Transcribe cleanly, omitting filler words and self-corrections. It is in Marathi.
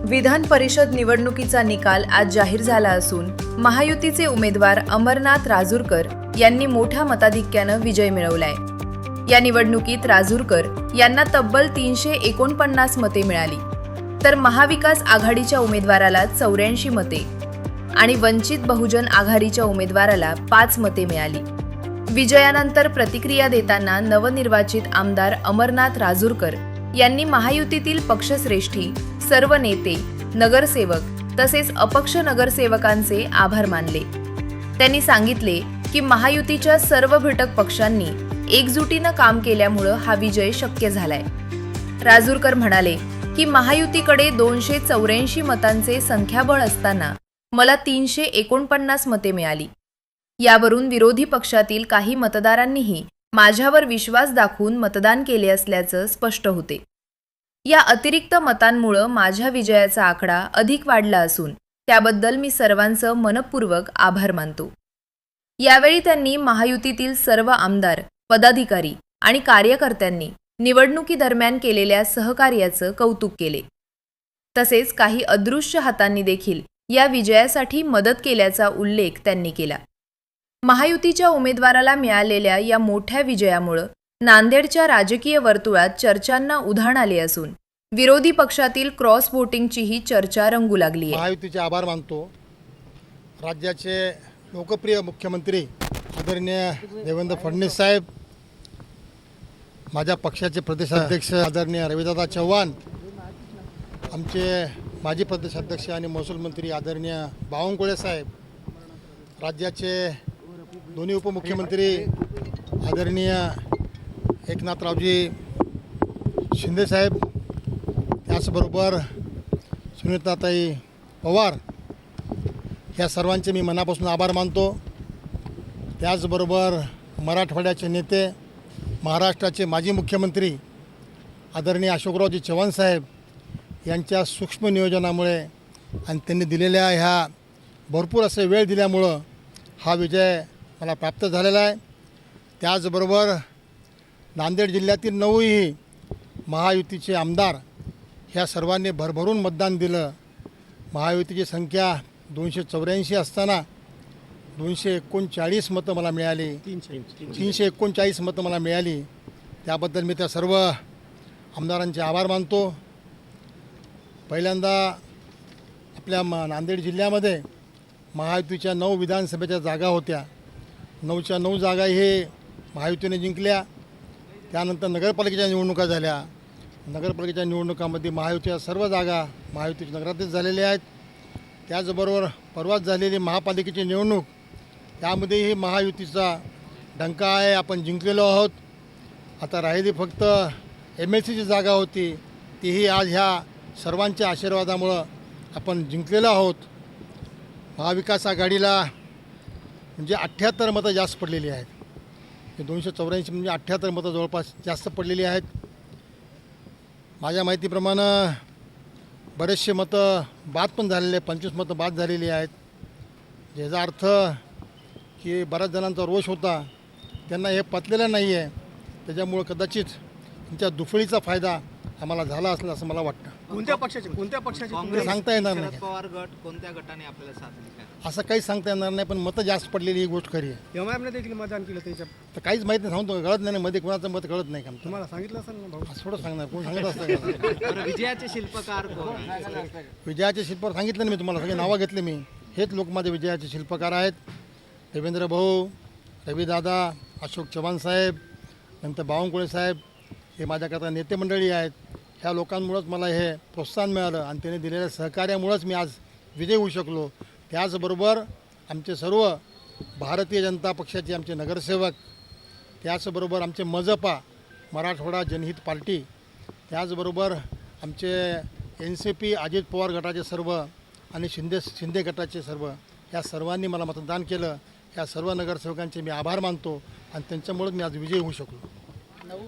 विधान परिषद निवडणुकीचा निकाल आज जाहीर झाला असून महायुतीचे उमेदवार अमरनाथ राजूरकर यांनी मोठ्या मताधिक्याने विजय मिळवलाय। या निवडणुकीत राजूरकर यांना तब्बल 349 मते मिळाली, तर महाविकास आघाडीच्या उमेदवाराला 84 मते आणि वंचित बहुजन आघाडीच्या उमेदवाराला 5 मते मिळाली। विजयानंतर प्रतिक्रिया देताना नवनिर्वाचित आमदार अमरनाथ राजूरकर यांनी महायुतीतील पक्षश्रेष्ठी, सर्व नेते, नगरसेवक तसेच अपक्ष नगरसेवकांचे आभार मानले। त्यांनी सांगितले की महायुतीच्या सर्व घटक पक्षांनी एकजुटीने काम केल्यामुळे हा विजय शक्य झालाय। राजूरकर म्हणाले की महायुतीकडे 284 मतांचे संख्याबळ असताना मला 349 मते मिळाली। यावरून विरोधी पक्षातील काही मतदारांनीही माझ्यावर विश्वास दाखवून मतदान केले असल्याचं स्पष्ट होते। या अतिरिक्त मतांमुळे माझ्या विजयाचा आकडा अधिक वाढला असून त्याबद्दल मी सर्वांचं मनपूर्वक आभार मानतो। यावेळी त्यांनी महायुतीतील सर्व आमदार, पदाधिकारी आणि कार्यकर्त्यांनी निवडणुकीदरम्यान केलेल्या सहकार्याचं कौतुक केले। तसेच काही अदृश्य हातांनी देखील या विजयासाठी मदत केल्याचा उल्लेख त्यांनी केला। महायुतीच्या उमेदवाराला मिळालेल्या या मोठ्या विजयामुळे नांदेडच्या राजकीय वर्तुळात चर्चांना उधाण आले असून विरोधी पक्षातील क्रॉस व्होटिंगचीही चर्चा रंगू लागली आहे। महायुतीचे आभार मानतो। राज्याचे लोकप्रिय मुख्यमंत्री आदरणीय देवेंद्र फडणवीस साहेब, माझ्या पक्षाचे प्रदेशाध्यक्ष आदरणीय रविदादा चव्हाण, आमचे माजी प्रदेशाध्यक्ष आणि महसूल मंत्री आदरणीय बावनकुळे साहेब, राज्याचे दोन्ही उपमुख्यमंत्री आदरणीय एकनाथरावजी शिंदे साहेब, त्याचबरोबर सुनीताताई पवार, या सर्वांचे मी मनापासून आभार मानतो। त्याचबरोबर मराठवाड्याचे नेते, महाराष्ट्राचे माजी मुख्यमंत्री आदरणीय अशोकरावजी चव्हाण साहेब यांच्या सूक्ष्म नियोजनामुळे आणि त्यांनी दिलेल्या ह्या भरपूर असे वेळ दिल्यामुळं हा विजय मला प्राप्त झालेला आहे। त्याचबरोबर नांदेड जिल्ह्यातील 9ही महायुतीचे आमदार ह्या सर्वांनी भरभरून मतदान दिलं। महायुतीची संख्या 284 असताना 239 मतं मला मिळाली, 339 मतं मला मिळाली। त्याबद्दल मी त्या सर्व आमदारांचे आभार मानतो। पहिल्यांदा आपल्या नांदेड जिल्ह्यामध्ये महायुतीच्या 9 विधानसभेच्या जागा होत्या। 9च्या 9 जागा हे महायुतीने जिंकल्या। त्यानंतर नगरपालिकेच्या निवडणुका झाल्या। नगरपालिकेच्या निवडणुकांमध्ये महायुतीच्या सर्व जागा महायुतीच्या नगराध्यक्ष झालेल्या आहेत। त्याचबरोबर परवाच झालेली महापालिकेची निवडणूक, त्यामध्येही महायुतीचा डंका आहे, आपण जिंकलेलो आहोत। आता राहिली फक्त MLCची जागा होती, तीही आज ह्या सर्वांच्या आशीर्वादामुळं आपण जिंकलेलो आहोत। महाविकास आघाडीला म्हणजे 78 मतं जास्त पडलेली आहेत। 284 म्हणजे 78 मतं जवळपास जास्त पडलेली आहेत। माझ्या माहितीप्रमाणे बरेचसे मतं बाद पण झालेले, 25 मतं बाद झालेली आहेत। याचा अर्थ की बऱ्याच जणांचा रोष होता, त्यांना हे पचलेलं नाही आहे, त्याच्यामुळं कदाचित त्यांच्या दुफळीचा फायदा आम्हाला झाला असेल असं मला वाटतं। कोणत्या पक्षाचे सांगता येणार नाही, पवार गट कोणत्या गटाने आपल्याला साथ दिली असं काही सांगता येणार नाही, पण मतं जास्त पडलेली ही गोष्ट खरी आहे। एमआयएमने देखील मतदान केलं त्याच्या, तर काहीच माहिती नाही, सांगतो कळत नाही, मध्ये कोणाचं मत कळत नाही का तुम्हाला सांगितलं असेल ना भाऊ? असं थोडं सांगणार, कोण सांगत असतं का? बरं, विजयाचे शिल्पकार कोण? विजयाचे शिल्पकार सांगितलं ना मी तुम्हाला, सगळे नावं घेतले मी। हेच लोक माझे विजयाचे शिल्पकार आहेत। देवेंद्र भाऊ, रविदादा, अशोक चव्हाण साहेब, नंतर बावनकुळे साहेब, हे माझ्याकरता नेते मंडळी आहेत। ह्या लोकांमुळंच मला हे प्रोत्साहन मिळालं आणि त्यांनी दिलेल्या सहकार्यामुळंच मी आज विजयी होऊ शकलो। त्याचबरोबर आमचे सर्व भारतीय जनता पक्षाचे आमचे नगरसेवक, त्याचबरोबर आमचे मजपा मराठवाडा जनहित पार्टी, त्याचबरोबर आमचे NCP अजित पवार गटाचे सर्व आणि शिंदे गटाचे सर्व, या सर्वांनी मला मतदान केलं। या सर्व नगरसेवकांचे मी आभार मानतो आणि त्यांच्यामुळेच मी आज विजयी होऊ शकलो।